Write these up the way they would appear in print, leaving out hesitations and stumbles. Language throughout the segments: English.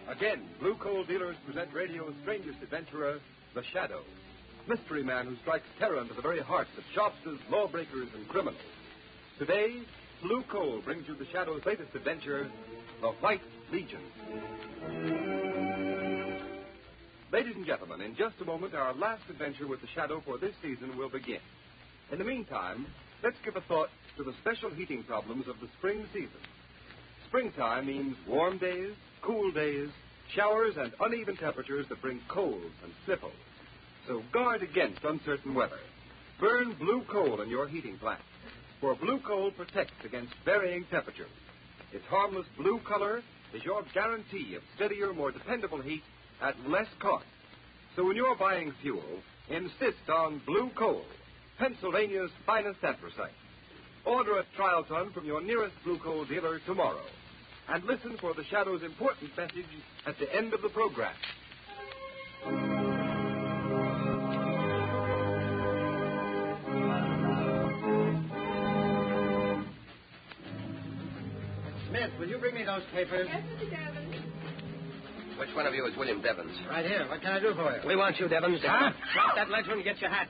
Again, Blue Coal dealers present radio's strangest adventurer, the Shadow. Mystery man who strikes terror into the very hearts of shopsters, lawbreakers, and criminals. Today, Blue Coal brings you the Shadow's latest adventure, the White Legion. Ladies and gentlemen, in just a moment, our last adventure with the Shadow for this season will begin. In the meantime, let's give a thought to the special heating problems of the spring season. Springtime means warm days, cool days, showers, and uneven temperatures that bring colds and sniffles. So guard against uncertain weather. Burn blue coal in your heating plant, for blue coal protects against varying temperatures. Its harmless blue color is your guarantee of steadier, more dependable heat at less cost. So when you're buying fuel, insist on blue coal, Pennsylvania's finest anthracite. Order a trial ton from your nearest blue coal dealer tomorrow. And listen for the Shadow's important message at the end of the program. Smith, will you bring me those papers? Yes, Mr. Devons. Which one of you is William Devons? Right here. What can I do for you? We want you, Devons. Huh? Drop that ledger and get your hat.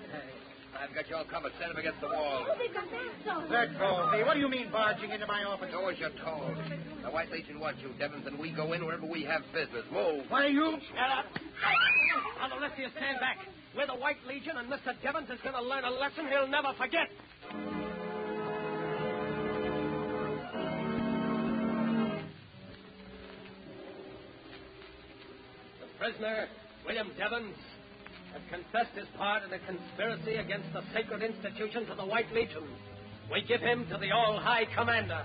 I've got you all covered. Stand up against the wall. Oh, they've got that so. Let go of me. What do you mean barging into my office? Do as you're told. The White Legion wants you, Devons, and we go in wherever we have business. Move. Why, you... Shut up. Now, the rest of you stand back. We're the White Legion, and Mr. Devons is going to learn a lesson he'll never forget. The prisoner, William Devons, has confessed his part in a conspiracy against the sacred institutions of the White Legion. We give him to the All-High Commander.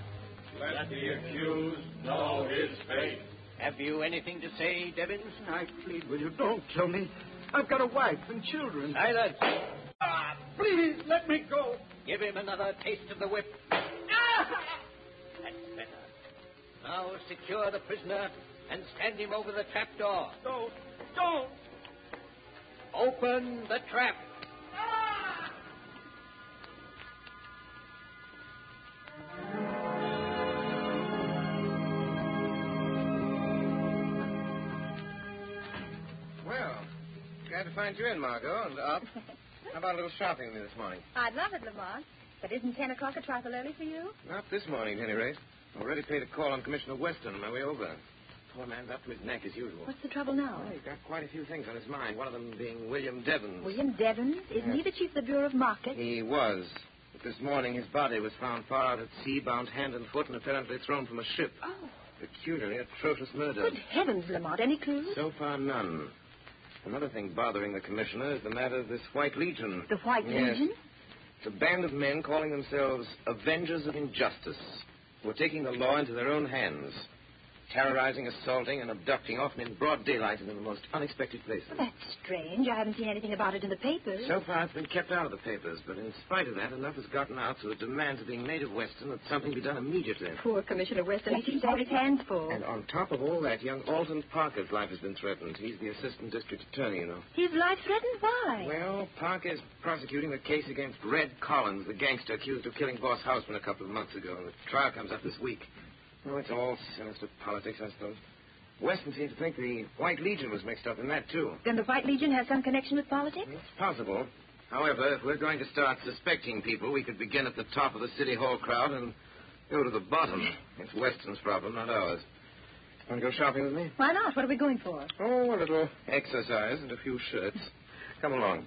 Let the accused know his fate. Have you anything to say, Devons? I plead with you, don't kill me. I've got a wife and children. Silence. Please, let me go. Give him another taste of the whip. That's better. Now secure the prisoner and stand him over the trap door. Don't. Open the trap. Well, glad to find you in, Margot. And up. How about a little shopping with me this morning? I'd love it, Lamont. But isn't 10 o'clock a trifle early for you? Not this morning, at any rate. Already paid a call on Commissioner Weston on my way over. Poor man's up to his neck as usual. What's the trouble now? Well, he's got quite a few things on his mind, one of them being William Devons. William Devons? Isn't he the chief of the Bureau of Market? He was. But this morning his body was found far out at sea, bound hand and foot, and apparently thrown from a ship. Oh. Peculiarly atrocious murder. Good heavens, Lamont. Any clues? So far, none. Another thing bothering the commissioner is the matter of this White Legion. The White Legion? It's a band of men calling themselves Avengers of Injustice, who are taking the law into their own hands, terrorizing, assaulting, and abducting, often in broad daylight and in the most unexpected places. Well, that's strange. I haven't seen anything about it in the papers. So far, it's been kept out of the papers, but in spite of that, enough has gotten out so that demands are being made of Weston that something be done immediately. Poor Commissioner Weston. He seems to have his hands full. And on top of all that, young Alton Parker's life has been threatened. He's the assistant district attorney, you know. His life threatened? Why? Well, Parker's prosecuting the case against Red Collins, the gangster accused of killing Boss Houseman a couple of months ago. The trial comes up this week. Oh, it's all sinister politics, I suppose. Weston seems to think the White Legion was mixed up in that, too. Then the White Legion has some connection with politics? It's possible. However, if we're going to start suspecting people, we could begin at the top of the City Hall crowd and go to the bottom. It's Weston's problem, not ours. Want to go shopping with me? Why not? What are we going for? Oh, a little exercise and a few shirts. Come along.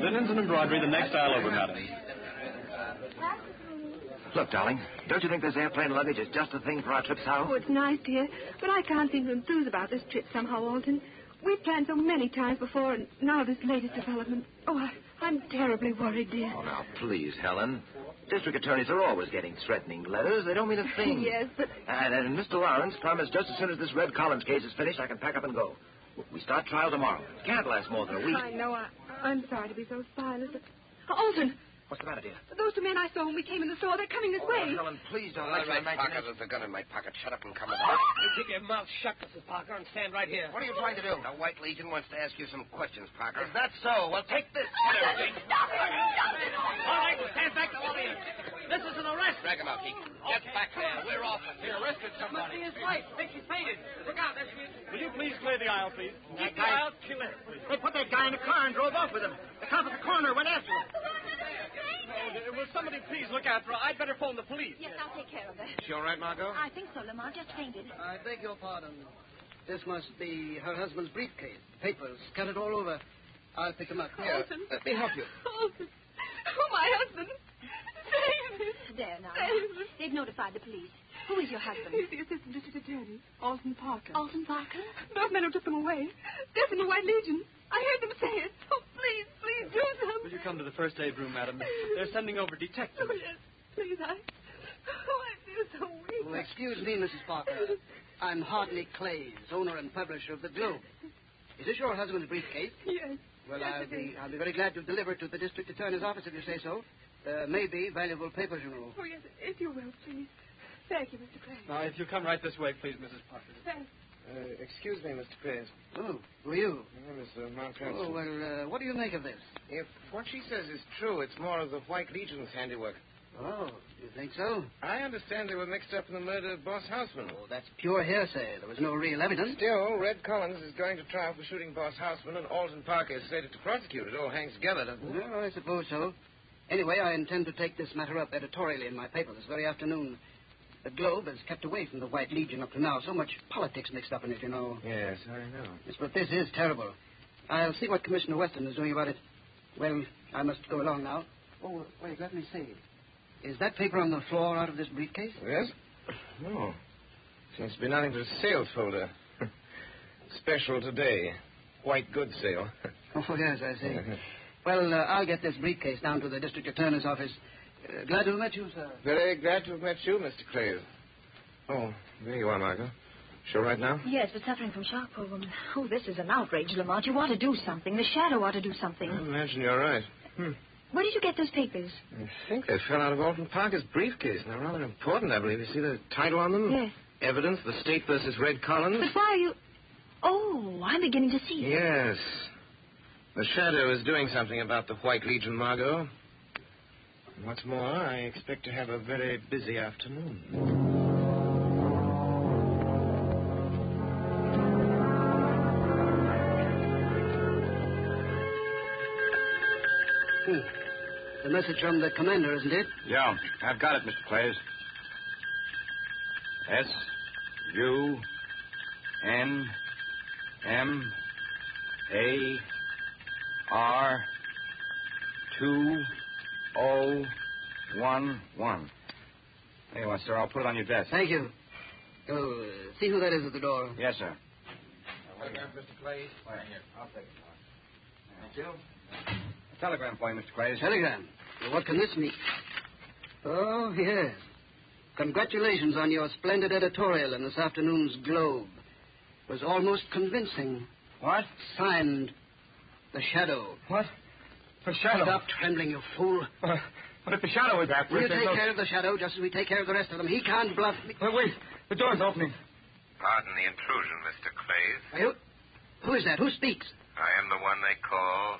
Linens and embroidery, the next aisle over, madam. Look, darling, don't you think this airplane luggage is just the thing for our trip south? Oh, it's nice, dear. But I can't seem to enthuse about this trip somehow, Alton. We've planned so many times before, and now this latest development. Oh, I'm terribly worried, dear. Oh, now, please, Helen. District attorneys are always getting threatening letters. They don't mean a thing. Yes, but... And Mr. Lawrence promised just as soon as this Red Collins case is finished, I can pack up and go. We start trial tomorrow. It can't last more than a week. I know. I'm sorry to be so spineless. But... Alton! What's the matter, dear? Those two men I saw when we came in the store, they're coming this way. Helen, please don't All let your right, Parker, imagination... there's a gun in my pocket. Shut up and come with You us. keep your mouth shut, Mrs. Parker, and stand right here. What are you trying to do? The White Legion wants to ask you some questions, Parker. Is that so? Well, take this. All right, stand back, all of you. This is an arrest. Drag him out, Pete. Get back there. We're off. He arrested somebody. Must be his wife. Think she's fainted. Look out. Will you please clear the aisle, please? Keep the aisle clear, please. They put that guy in a car and drove off with him. The cop at the corner went after him. Will somebody please look after her? I'd better phone the police. Yes, I'll take care of that. She all right, Margot? I think so, Lamar. Just fainted. I beg your pardon. This must be her husband's briefcase. Papers scattered all over. I'll pick them up. Here, let me help you. Alton. Oh, my husband. David. There now. David. They've notified the police. Who is your husband? He's the assistant district attorney, Alton Parker. Alton Parker? Those men who took them away. They're from the White Legion. I heard them say it. Oh, please do something. Will you come to the first aid room, madam? They're sending over detectives. Oh, yes. Please, I feel so weak. Oh, excuse me, Mrs. Parker. I'm Hartley Clays, owner and publisher of the Globe. Is this your husband's briefcase? Yes. Well, Yes, I'll be very glad to deliver it to the district attorney's office if you say so. There may be valuable papers, you know. Oh, yes, if you will, please. Thank you, Mr. Clay. Now, if you'll come right this way, please, Mrs. Parker. Thanks. Excuse me, Mr. Clays. Oh, who are you? My name is Mark Hanson. Oh, well, what do you make of this? If what she says is true, it's more of the White Legion's handiwork. Oh, you think so? I understand they were mixed up in the murder of Boss Houseman. Oh, that's pure hearsay. There was no real evidence. Still, Red Collins is going to trial for shooting Boss Houseman, and Alton Parker is slated to prosecute. It all hangs together, doesn't it? Well, I suppose so. Anyway, I intend to take this matter up editorially in my paper this very afternoon. The Globe has kept away from the White Legion up to now. So much politics mixed up in it, you know. Yes, I know. Yes, but this is terrible. I'll see what Commissioner Weston is doing about it. Well, I must go along now. Oh, wait, let me see. Is that paper on the floor out of this briefcase? Yes? No. Seems to be nothing but a sales folder. Special today. White goods sale. Oh, yes, I see. Well, I'll get this briefcase down to the district attorney's office. Glad to have met you, sir. Very glad to have met you, Mr. Clay. Oh, there you are, Margot. Sure right now? Yes, but suffering from shock, poor woman. Oh, this is an outrage, Lamont. You ought to do something. The Shadow ought to do something. I imagine you're right. Where did you get those papers? I think they fell out of Alton Parker's briefcase. They're rather important, I believe. You see the title on them? Yes. Evidence, the State versus Red Collins. But why are you... Oh, I'm beginning to see it. Yes. The Shadow is doing something about the White Legion, Margot. And what's more, I expect to have a very busy afternoon. The message from the commander, isn't it? Yeah, I've got it, Mr. Clays. S-U-N-M-A-R-2011. There you are, sir. I'll put it on your desk. Thank you. Oh, see who that is at the door. Yes, sir. Mr. Clay. Right here. I'll take it. Thank you. A telegram for you, Mr. Clays. Telegram. Well, what can this mean? Oh, yes. Congratulations on your splendid editorial in this afternoon's Globe. It was almost convincing. What? Signed, The Shadow. What? The Shadow? Stop trembling, you fool. What if the Shadow is after us? We'll take care of the Shadow just as we take care of the rest of them. He can't bluff me. Wait. The door's opening. Pardon the intrusion, Mr. Clays. Who is that? Who speaks? I am the one they call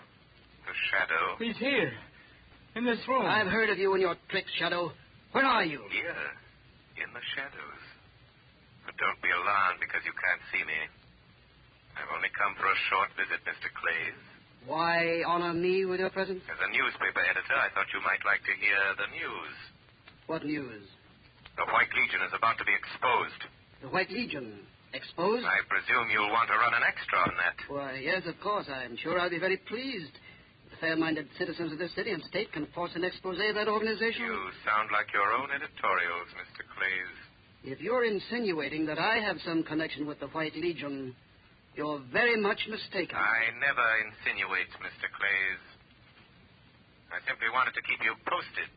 the Shadow. He's here. In this room. I've heard of you and your tricks, Shadow. Where are you? Here, in the shadows. But don't be alarmed because you can't see me. I've only come for a short visit, Mr. Clays. Why honor me with your presence? As a newspaper editor, I thought you might like to hear the news. What news? The White Legion is about to be exposed. The White Legion. Exposed? I presume you'll want to run an extra on that. Why, yes, of course. I'm sure I'll be very pleased. The fair-minded citizens of this city and state can force an expose of that organization. You sound like your own editorials, Mr. Clays. If you're insinuating that I have some connection with the White Legion, you're very much mistaken. I never insinuate, Mr. Clays. I simply wanted to keep you posted.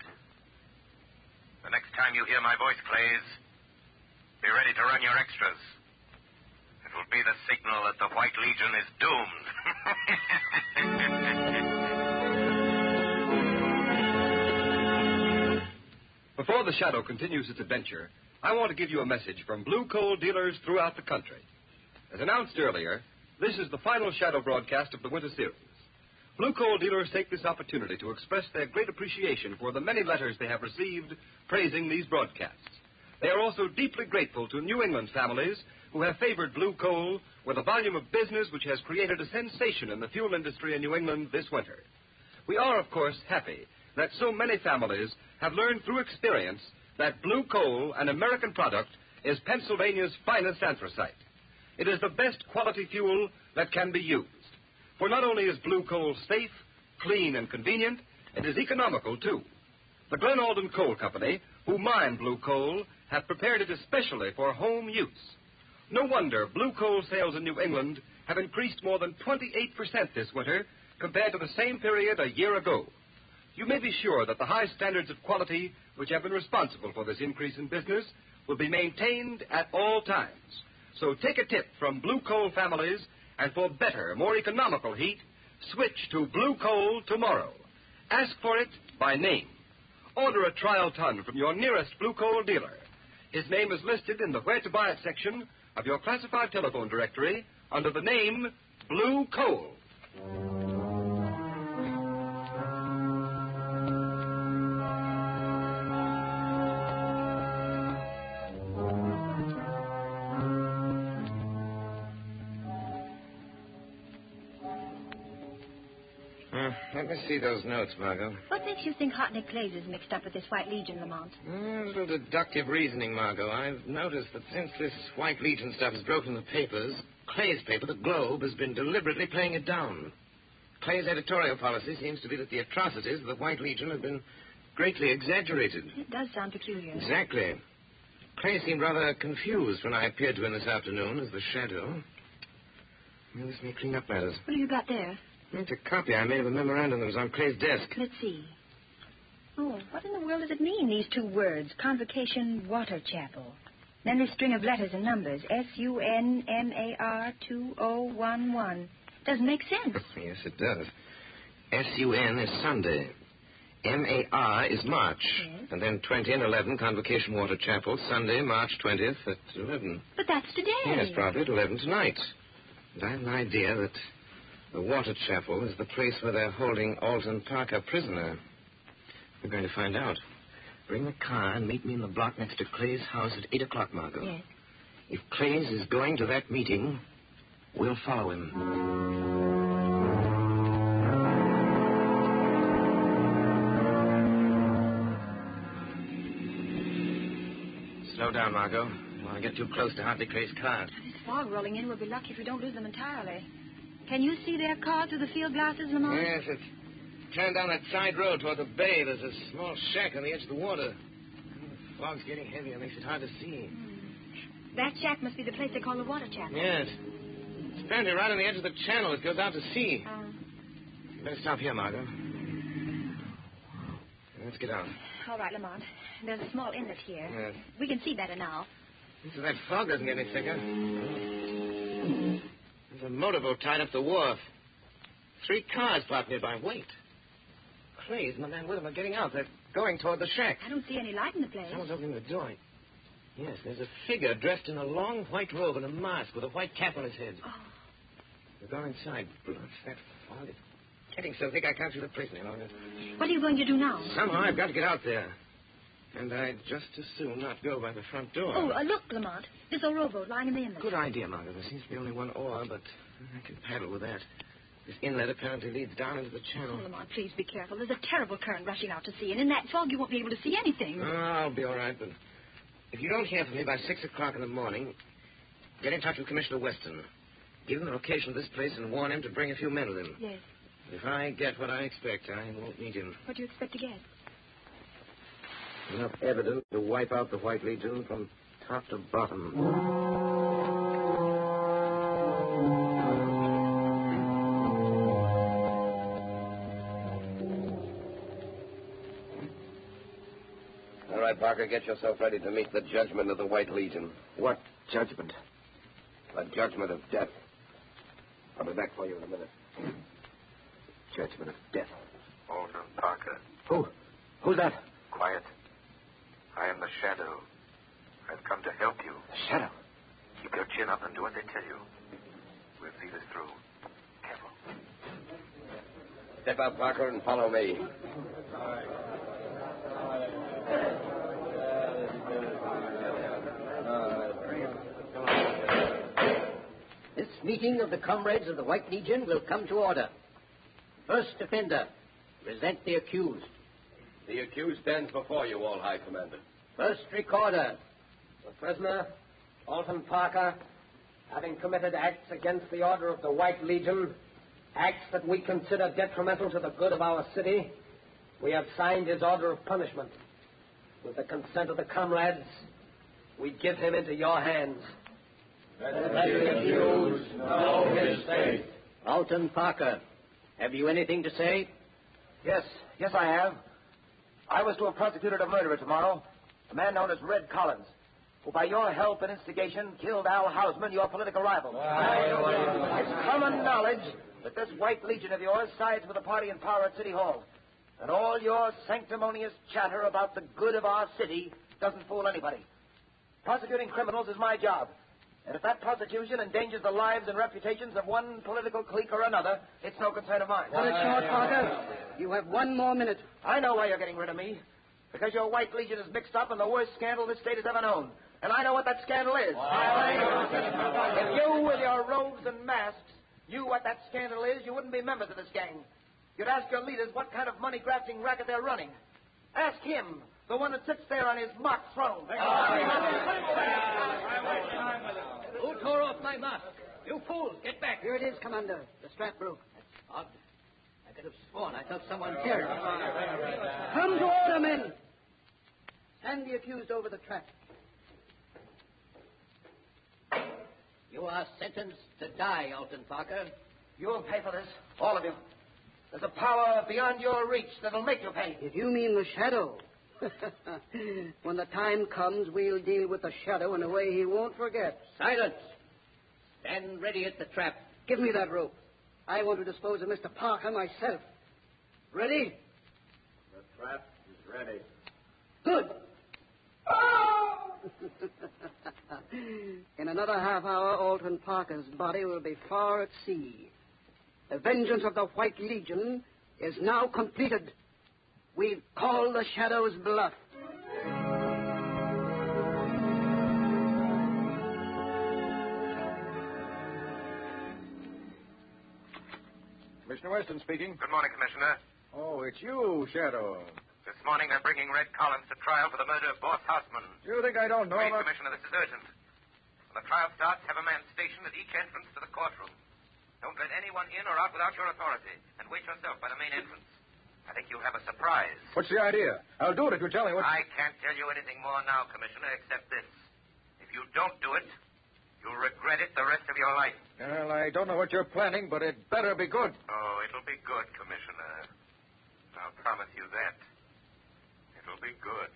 The next time you hear my voice, Clays, be ready to run your extras. It will be the signal that the White Legion is doomed. Before the Shadow continues its adventure, I want to give you a message from blue coal dealers throughout the country. As announced earlier, this is the final Shadow broadcast of the winter series. Blue coal dealers take this opportunity to express their great appreciation for the many letters they have received praising these broadcasts. They are also deeply grateful to New England families who have favored blue coal with a volume of business which has created a sensation in the fuel industry in New England this winter. We are, of course, happy that so many families have learned through experience that blue coal, an American product, is Pennsylvania's finest anthracite. It is the best quality fuel that can be used. For not only is blue coal safe, clean, and convenient, it is economical, too. The Glen Alden Coal Company, who mine blue coal, have prepared it especially for home use. No wonder blue coal sales in New England have increased more than 28% this winter compared to the same period a year ago. You may be sure that the high standards of quality which have been responsible for this increase in business will be maintained at all times. So take a tip from blue coal families, and for better, more economical heat, switch to blue coal tomorrow. Ask for it by name. Order a trial ton from your nearest blue coal dealer. His name is listed in the Where to Buy It section of your classified telephone directory under the name Blue Coal. Let me see those notes, Margot. What makes you think Hartnett Clays is mixed up with this White Legion, Lamont? A little deductive reasoning, Margot. I've noticed that since this White Legion stuff has broken the papers, Clay's paper, the Globe, has been deliberately playing it down. Clay's editorial policy seems to be that the atrocities of the White Legion have been greatly exaggerated. It does sound peculiar. Exactly. Clay seemed rather confused when I appeared to him this afternoon as the Shadow. Well, this may clean up matters. What have you got there? It's a copy I made of a memorandum that was on Clay's desk. Let's see. Oh, what in the world does it mean, these two words? Convocation Water Chapel. Then this string of letters and numbers. SUNMAR 2011. Doesn't make sense. Yes, it does. SUN is Sunday. MAR is March. Yes. And then 20 and 11, Convocation Water Chapel, Sunday, March 20th at 11. But that's today. Yes, probably at 11 tonight. And I have an idea that the Water Chapel is the place where they're holding Alton Parker prisoner. We're going to find out. Bring the car and meet me in the block next to Clay's house at 8 o'clock, Margot. Yes. If Clay's is going to that meeting, we'll follow him. Slow down, Margot. I want to get too close to Hartley Clay's car. This fog rolling in. We'll be lucky if we don't lose them entirely. Can you see their car through the field glasses, Lamont? Yes, it's turned down that side road toward the bay. There's a small shack on the edge of the water. The fog's getting heavier. It makes it hard to see. That shack must be the place they call the Water Chapel. Yes. It's apparently right on the edge of the channel. It goes out to sea. Better stop here, Margot. Let's get out. All right, Lamont. There's a small inlet here. Yes. We can see better now. So that fog doesn't get any thicker. There's a motorboat tied up the wharf. 3 cars parked nearby. Wait. Clay's and the man with him are getting out. They're going toward the shack. I don't see any light in the place. Someone's opening the door. Yes, there's a figure dressed in a long white robe and a mask with a white cap on his head. Oh. They're going inside. What's that fog? It's getting so thick I can't see the place any longer. What are you going to do now? Somehow I've got to get out there. And I'd just as soon not go by the front door. Oh, look, Lamont. This old rowboat lying in the inlet. Good idea, Margaret. There seems to be only one oar, but I can paddle with that. This inlet apparently leads down into the channel. Oh, Lamont, please be careful. There's a terrible current rushing out to sea, and in that fog you won't be able to see anything. Oh, I'll be all right, but if you don't hear from me by 6 o'clock in the morning, get in touch with Commissioner Weston. Give him the location of this place and warn him to bring a few men with him. Yes. If I get what I expect, I won't need him. What do you expect to get? Enough evidence to wipe out the White Legion from top to bottom. All right, Parker, get yourself ready to meet the judgment of the White Legion. What judgment? The judgment of death. I'll be back for you in a minute. Judgment of death. Alton Parker. Who's that? Quiet. I am the Shadow. I've come to help you. The Shadow? Keep your chin up and do what they tell you. We'll see this through. Careful. Step up, Parker, and follow me. This meeting of the comrades of the White Legion will come to order. First offender, present the accused. The accused stands before you, All High Commander. First recorder. The prisoner, Alton Parker, having committed acts against the order of the White Legion, acts that we consider detrimental to the good of our city, we have signed his order of punishment. With the consent of the comrades, we give him into your hands. Let the accused know his fate. Alton Parker, have you anything to say? Yes, I have. I was to have prosecuted a murderer tomorrow, a man known as Red Collins, who by your help and instigation killed Al Hausman, your political rival. It's common knowledge that this White Legion of yours sides with the party in power at City Hall. And all your sanctimonious chatter about the good of our city doesn't fool anybody. Prosecuting criminals is my job. And if that prosecution endangers the lives and reputations of one political clique or another, it's no concern of mine. Cut it short, Parker. You have 1 more minute. I know why you're getting rid of me. Because your White Legion is mixed up in the worst scandal this state has ever known. And I know what that scandal is. If you, with your robes and masks, knew what that scandal is, you wouldn't be members of this gang. You'd ask your leaders what kind of money-grafting racket they're running. Ask him, the one that sits there on his mock throne. Who tore off my mask? You fools, get back. Here it is, Commander. The strap broke. Odd. I could have sworn I felt someone tear it. Come to order, men. Hand the accused over the trap. You are sentenced to die, Alton Parker. You'll pay for this, all of you. There's a power beyond your reach that'll make you pay. If you mean the Shadow, when the time comes, we'll deal with the Shadow in a way he won't forget. Silence. Stand ready at the trap. Give me that rope. I want to dispose of Mr. Parker myself. Ready? The trap is ready. Good. In another half hour, Alton Parker's body will be far at sea. The vengeance of the White Legion is now completed. We've called the Shadow's bluff. Commissioner Weston speaking. Good morning, Commissioner. Oh, it's you, Shadow. This morning they're bringing Red Collins to trial for the murder of Boss Hausman. You think I don't know Wait, about... Commissioner, this is urgent. When the trial starts, have a man stationed at each entrance to the courtroom. Don't let anyone in or out without your authority. And wait yourself by the main entrance. I think you'll have a surprise. What's the idea? I'll do it if you tell me what... I can't tell you anything more now, Commissioner, except this. If you don't do it, you'll regret it the rest of your life. Well, I don't know what you're planning, but it better be good. Oh, it'll be good, Commissioner. I'll promise you that. It'll be good.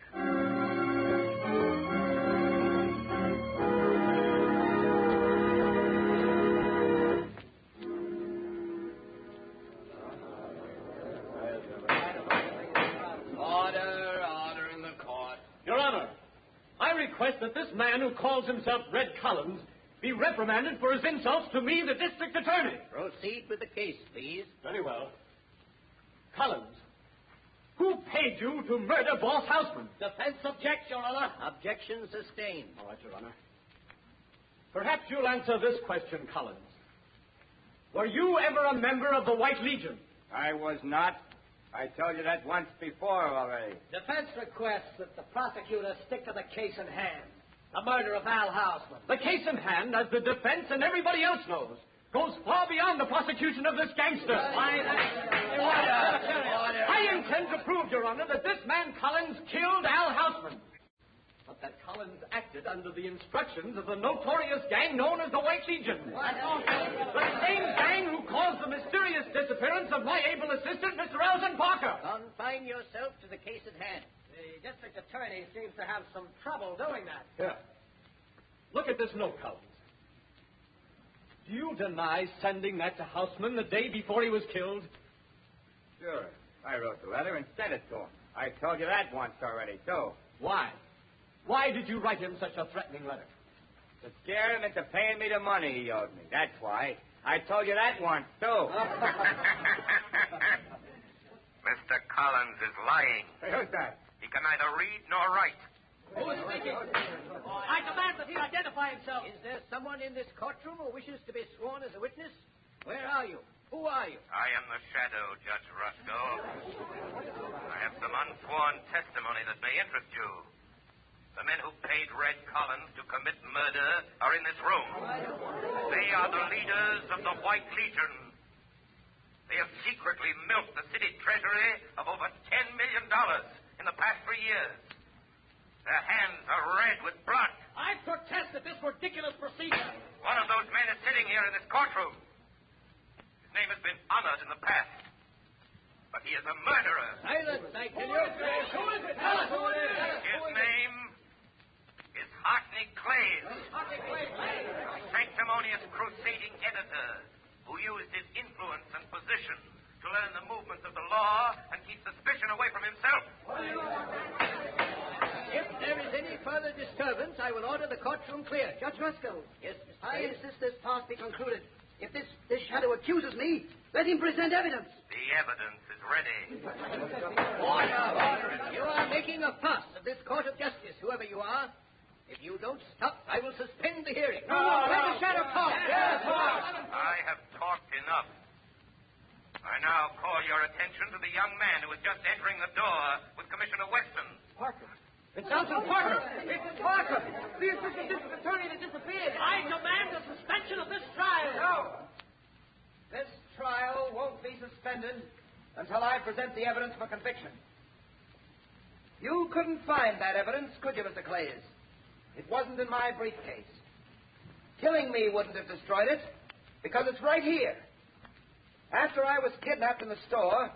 Order in the court. Your Honor, I request that this man who calls himself Red Collins be reprimanded for his insults to me, the district attorney. Proceed with the case, please. Very well. Collins, who paid you to murder Boss Hausman? Defense objects, Your Honor. Objection sustained. All right, Your Honor. Perhaps you'll answer this question, Collins. Were you ever a member of the White Legion? I was not. I told you that once before already. Defense requests that the prosecutor stick to the case in hand. The murder of Al Hausman. The case in hand, as the defense and everybody else knows, goes far beyond the prosecution of this gangster. I intend to prove, Your Honor, that this man Collins killed Al Hausman. But that Collins acted under the instructions of the notorious gang known as the White Legion. The same gang who caused the mysterious disappearance of my able assistant, Mr. Alton Parker. Confine yourself to the case at hand. The district attorney seems to have some trouble doing that. Yeah. Look at this note, Collins. Do you deny sending that to Hausman the day before he was killed? Sure. I wrote the letter and sent it to him. I told you that once already, too. Why? Why did you write him such a threatening letter? To scare him into paying me the money he owed me. That's why. I told you that once, too. Mr. Collins is lying. Hey, who's that? He can neither read nor write. Who is speaking? I demand that he identify himself. Is there someone in this courtroom who wishes to be sworn as a witness? Where are you? Who are you? I am the Shadow, Judge Roscoe. I have some unsworn testimony that may interest you. The men who paid Red Collins to commit murder are in this room. They are the leaders of the White Legion. They have secretly milked the city treasury of over $10 million in the past 3 years. Their hands are red with blood. I protest at this ridiculous procedure. One of those men is sitting here in this courtroom. His name has been honored in the past. But he is a murderer. Silence, I tell you. Who is it? Tell us who it is. His name is Hartney Clays. A sanctimonious crusading editor who used his influence and position to learn the movements of the law and keep suspicion away from himself. If there is any further disturbance, I will order the courtroom clear. Judge Roscoe. Yes, Mr. I Clays. insist this part be concluded. If this shadow accuses me, let him present evidence. The evidence is ready. Order. You are making a fuss of this court of justice, whoever you are. If you don't stop, I will suspend the hearing. Let the shadow talk. Yes, I have talked enough. I now call your attention to the young man who was just entering the door with Commissioner Weston. Parker. It's Elton Parker. It's Parker. The assistant district attorney that disappeared. I demand the suspension of this trial. No. This trial won't be suspended until I present the evidence for conviction. You couldn't find that evidence, could you, Mr. Clays? It wasn't in my briefcase. Killing me wouldn't have destroyed it, because it's right here. After I was kidnapped in the store,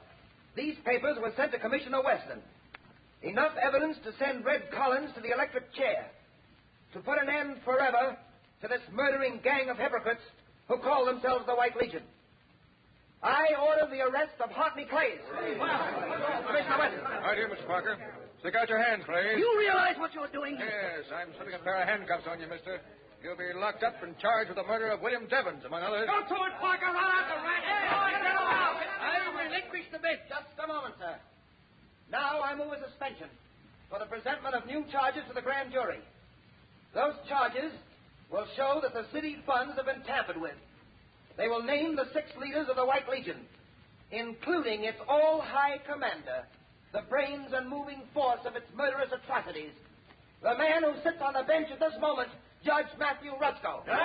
these papers were sent to Commissioner Weston. Enough evidence to send Red Collins to the electric chair, to put an end forever to this murdering gang of hypocrites who call themselves the White Legion. I order the arrest of Hartney Clays. Commissioner Weston. Right here, Mr. Parker. Stick out your hand, Clays. You realize what you're doing? Yes, I'm slipping a pair of handcuffs on you, mister. You'll be locked up and charged with the murder of William Devons, among others. Go to it, Parker. Run out the rat. I relinquish the bench. Just a moment, sir. Now I move a suspension for the presentment of new charges to the grand jury. Those charges will show that the city funds have been tampered with. They will name the 6 leaders of the White Legion, including its all-high commander, the brains and moving force of its murderous atrocities, the man who sits on the bench at this moment, Judge Matthew Roscoe. Here we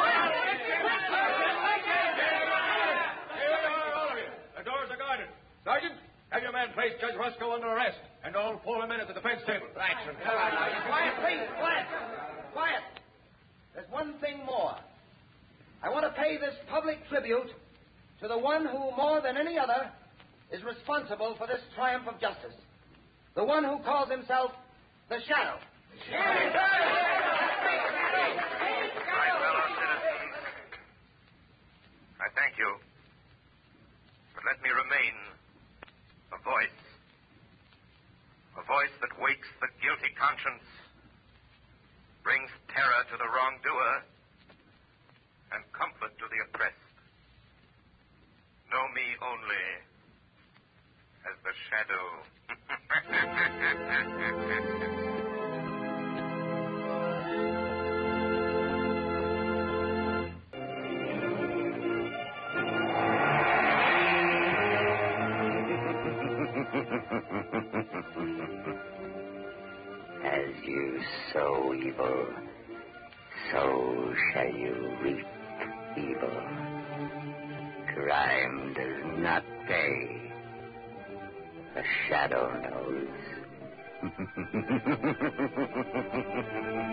are, all of you. The doors are guarded. Sergeant, have your man place Judge Roscoe under arrest, and all 4 men at the defense table. Quiet, please, quiet. Quiet. There's one thing more. I want to pay this public tribute to the one who, more than any other, is responsible for this triumph of justice. The one who calls himself the Shadow. My fellow citizens, I thank you. But let me remain a voice. A voice that wakes the guilty conscience, brings terror to the wrongdoer, and comfort to the oppressed. Know me only as the Shadow. As you sow evil, so shall you reap evil. Crime does not pay. The Shadow knows.